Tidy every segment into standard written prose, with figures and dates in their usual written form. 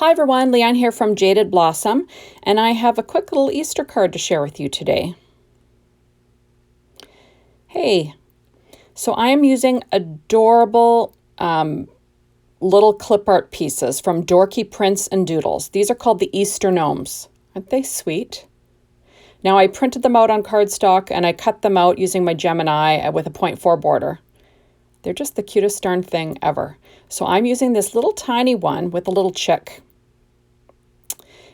Hi everyone, Leanne here from Jaded Blossom, and I have a quick little Easter card to share with you today. Hey, so I am using adorable little clip art pieces from Dorky Prints and Doodles. These are called the Easter Gnomes. Aren't they sweet? Now I printed them out on cardstock and I cut them out using my Gemini with a 0.4 border. They're just the cutest darn thing ever. So I'm using this little tiny one with a little chick.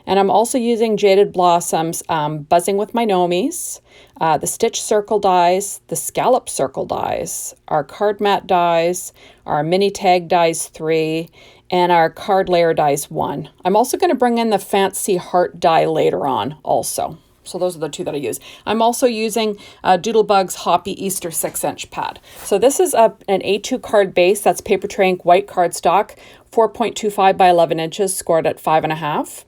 And I'm also using Jaded Blossom's Buzzing with My Gnomies, the Stitch Circle dies, the Scallop Circle dies, our Card Mat dies, our Mini Tag dies 3, and our Card Layer dies 1. I'm also going to bring in the Fancy Heart die later on also. So those are the two that I use. I'm also using Doodlebug's Hoppy Easter 6-inch pad. So this is an A2 card base. That's paper tray ink, white cardstock, 4.25 by 11 inches, scored at 5.5.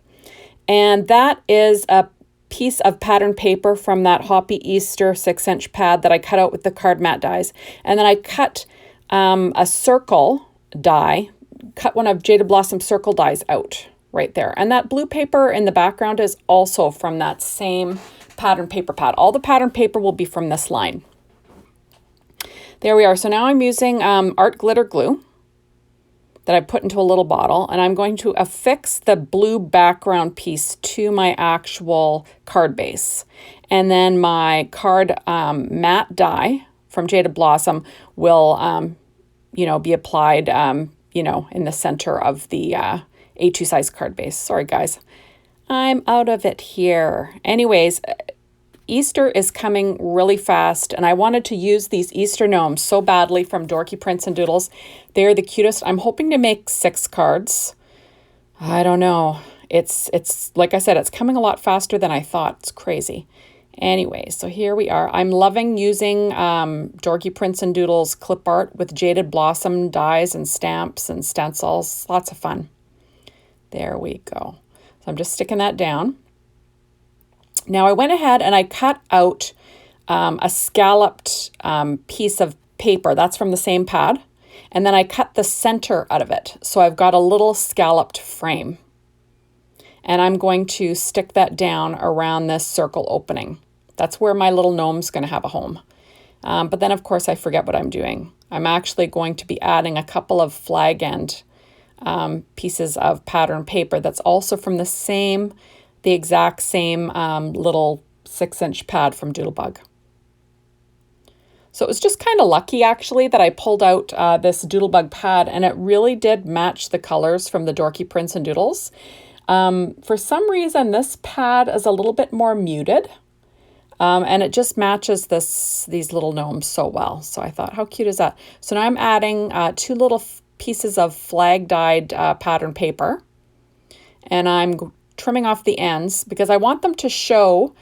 And that is a piece of pattern paper from that Hoppy Easter 6-inch pad that I cut out with the card mat dies. And then I cut a circle die, cut one of Jaded Blossom circle dies out right there. And that blue paper in the background is also from that same pattern paper pad. All the pattern paper will be from this line. There we are. So now I'm using art glitter glue that I put into a little bottle, and I'm going to affix the blue background piece to my actual card base. And then my card matte die from Jaded Blossom will, be applied, in the center of the A2 size card base. Sorry, guys. I'm out of it here. Anyways, Easter is coming really fast, and I wanted to use these Easter gnomes so badly from Dorky Prints and Doodles. They're the cutest. I'm hoping to make 6 cards. I don't know. It's like I said, it's coming a lot faster than I thought. It's crazy. Anyway, so here we are. I'm loving using Dorky Prints and Doodles clip art with Jaded Blossom dies and stamps and stencils. Lots of fun. There we go. So I'm just sticking that down. Now I went ahead and I cut out a scalloped piece of paper. That's from the same pad. And then I cut the center out of it. So I've got a little scalloped frame. And I'm going to stick that down around this circle opening. That's where my little gnome's going to have a home. But then, of course, I forget what I'm doing. I'm actually going to be adding a couple of flag end pieces of pattern paper that's also from the exact same little 6-inch pad from Doodlebug. So it was just kind of lucky, actually, that I pulled out this Doodlebug pad, and it really did match the colors from the Dorky Prints and Doodles. For some reason, this pad is a little bit more muted, and it just matches these little gnomes so well. So I thought, how cute is that? So now I'm adding 2 little pieces of flag dyed pattern paper, and I'm trimming off the ends because I want them to show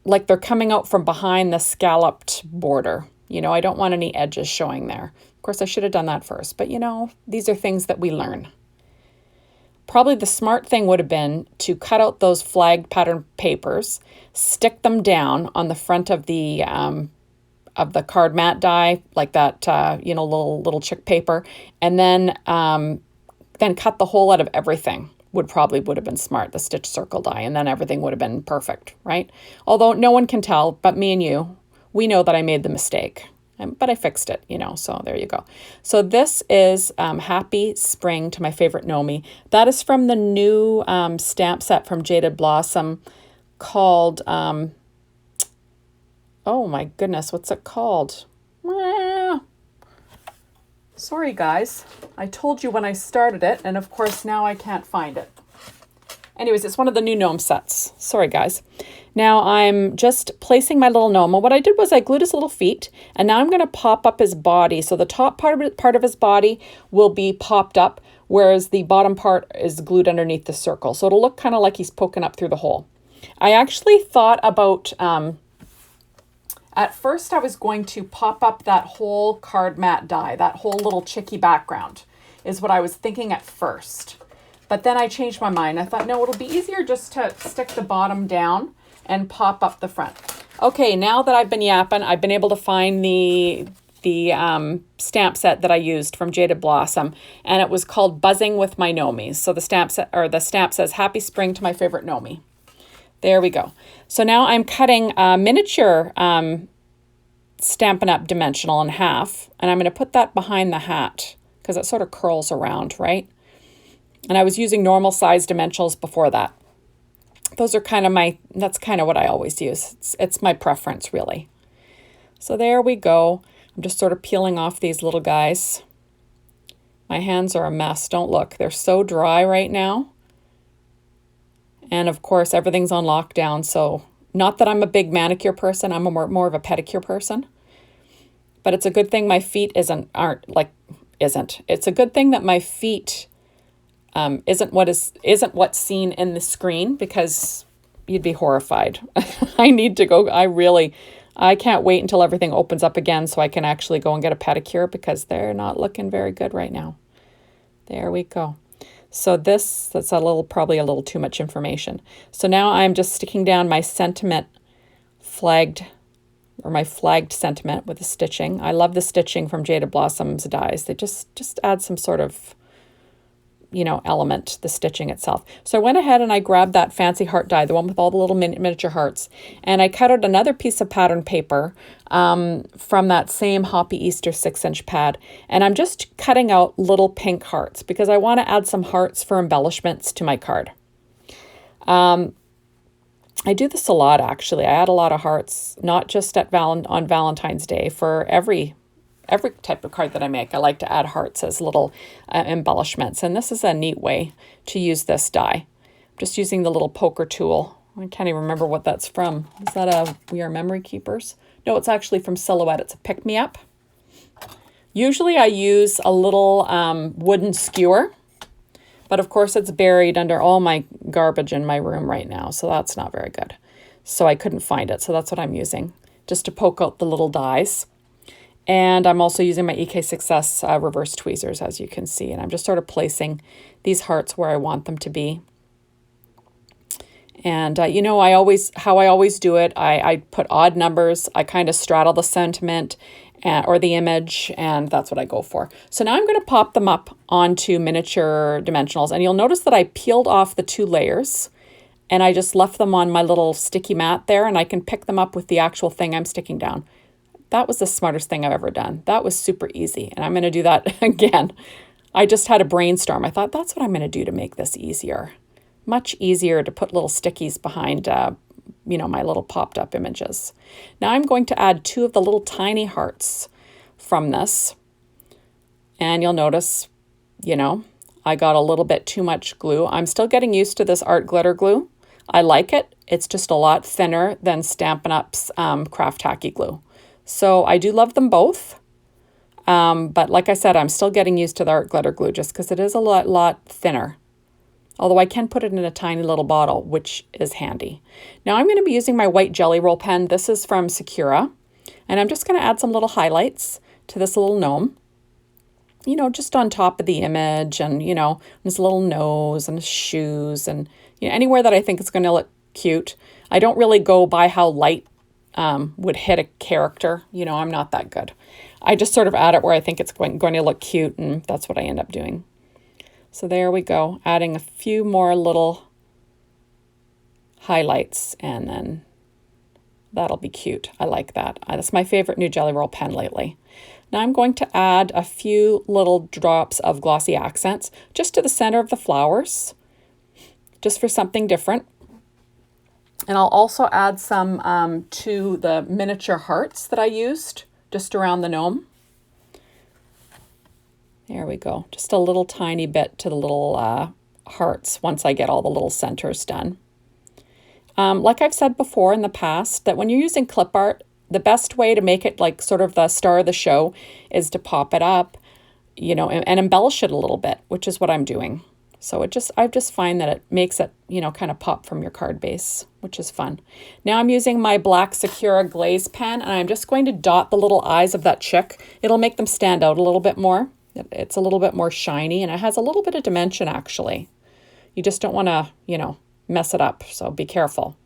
like they're coming out from behind the scalloped border. I don't want any edges showing there. Of course, I should have done that first, but these are things that we learn. Probably the smart thing would have been to cut out those flag pattern papers, stick them down on the front of the card mat die, like that, little chick paper, and then cut the whole out of everything. Would have been smart, the stitch circle die, and then everything would have been perfect, right? Although no one can tell, but me and you, we know that I made the mistake, but I fixed it, so there you go. So this is Happy Spring to My Favorite Gnomie. That is from the new stamp set from Jaded Blossom called, oh my goodness, what's it called? Sorry, guys. I told you when I started it, and of course now I can't find it. Anyways, it's one of the new gnome sets. Sorry, guys. Now I'm just placing my little gnome. What I did was I glued his little feet, and now I'm going to pop up his body. So the top part of his body will be popped up, whereas the bottom part is glued underneath the circle. So it'll look kind of like he's poking up through the hole. I actually thought about... At first, I was going to pop up that whole card mat die, that whole little chicky background is what I was thinking at first. But then I changed my mind. I thought, no, it'll be easier just to stick the bottom down and pop up the front. Okay, now that I've been yapping, I've been able to find the the stamp set that I used from Jaded Blossom, and it was called Buzzing with My Gnomies. So the stamp says Happy Spring to my favorite Gnomie. There we go. So now I'm cutting a miniature Stampin' Up! Dimensional in half, and I'm going to put that behind the hat because it sort of curls around, right? And I was using normal size dimensionals before that. Those are kind of that's kind of what I always use. It's my preference, really. So there we go. I'm just sort of peeling off these little guys. My hands are a mess. Don't look. They're so dry right now. And of course, everything's on lockdown. So not that I'm a big manicure person. I'm more of a pedicure person. But it's a good thing my feet isn't. It's a good thing that my feet isn't what's seen in the screen, because you'd be horrified. I need to go. I can't wait until everything opens up again so I can actually go and get a pedicure, because they're not looking very good right now. There we go. So that's probably a little too much information. So now I'm just sticking down my sentiment flagged sentiment with the stitching. I love the stitching from Jaded Blossom's dies. They just add some sort of, element to the stitching itself. So I went ahead and I grabbed that fancy heart die, the one with all the little miniature hearts, and I cut out another piece of pattern paper from that same Hoppy Easter 6-inch pad, and I'm just cutting out little pink hearts because I want to add some hearts for embellishments to my card. I do this a lot, actually. I add a lot of hearts, not just on Valentine's Day. For every type of card that I make, I like to add hearts as little embellishments. And this is a neat way to use this die. I'm just using the little poker tool. I can't even remember what that's from. Is that a We Are Memory Keepers? No, it's actually from Silhouette. It's a pick-me-up. Usually I use a little wooden skewer. But of course it's buried under all my garbage in my room right now, so that's not very good. So I couldn't find it, so that's what I'm using, just to poke out the little dies. And I'm also using my EK Success reverse tweezers, as you can see, and I'm just sort of placing these hearts where I want them to be. And how I always do it, I put odd numbers, I kind of straddle the sentiment or the image, and that's what I go for. So now I'm going to pop them up onto miniature dimensionals, and you'll notice that I peeled off the 2 layers, and I just left them on my little sticky mat there, and I can pick them up with the actual thing I'm sticking down. That was the smartest thing I've ever done. That was super easy, and I'm going to do that again. I just had a brainstorm. I thought, that's what I'm going to do to make this easier. Much easier to put little stickies behind my little popped up images. Now I'm going to add 2 of the little tiny hearts from this. And you'll notice, I got a little bit too much glue. I'm still getting used to this art glitter glue. I like it. It's just a lot thinner than Stampin' Up's Craft Tacky glue. So I do love them both. But like I said, I'm still getting used to the art glitter glue just because it is a lot thinner. Although I can put it in a tiny little bottle, which is handy. Now I'm going to be using my white jelly roll pen. This is from Sakura. And I'm just going to add some little highlights to this little gnome. Just on top of the image, and, his little nose and his shoes, and anywhere that I think it's going to look cute. I don't really go by how light would hit a character. I'm not that good. I just sort of add it where I think it's going to look cute, and that's what I end up doing. So there we go, adding a few more little highlights, and then that'll be cute. I like that. That's my favorite new Jelly Roll pen lately. Now I'm going to add a few little drops of glossy accents just to the center of the flowers, just for something different. And I'll also add some to the miniature hearts that I used just around the gnome. There we go. Just a little tiny bit to the little hearts once I get all the little centers done. Like I've said before in the past, that when you're using clip art, the best way to make it like sort of the star of the show is to pop it up, and embellish it a little bit, which is what I'm doing. So I just find that it makes it, kind of pop from your card base, which is fun. Now I'm using my black Sakura glaze pen, and I'm just going to dot the little eyes of that chick. It'll make them stand out a little bit more. It's a little bit more shiny, and it has a little bit of dimension, actually. You just don't want to, mess it up, so be careful.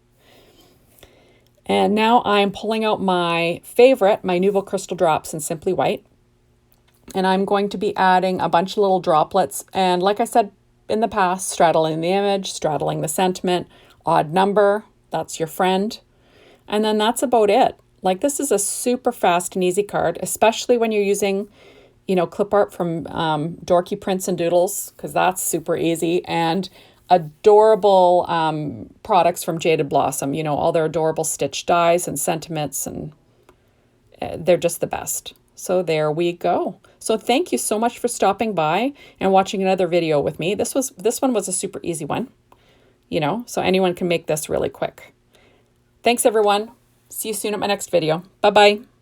And now I'm pulling out my favorite, my Nouveau Crystal Drops in Simply White. And I'm going to be adding a bunch of little droplets. And like I said in the past, straddling the image, straddling the sentiment, odd number, that's your friend. And then that's about it. Like, this is a super fast and easy card, especially when you're using, you know, clip art from Dorky Prints and Doodles, because that's super easy, and adorable products from Jaded Blossom, you know, all their adorable stitch dies and sentiments, and they're just the best. So there we go. So thank you so much for stopping by and watching another video with me. This one was a super easy one, you know, so anyone can make this really quick. Thanks everyone. See you soon at my next video. Bye-bye.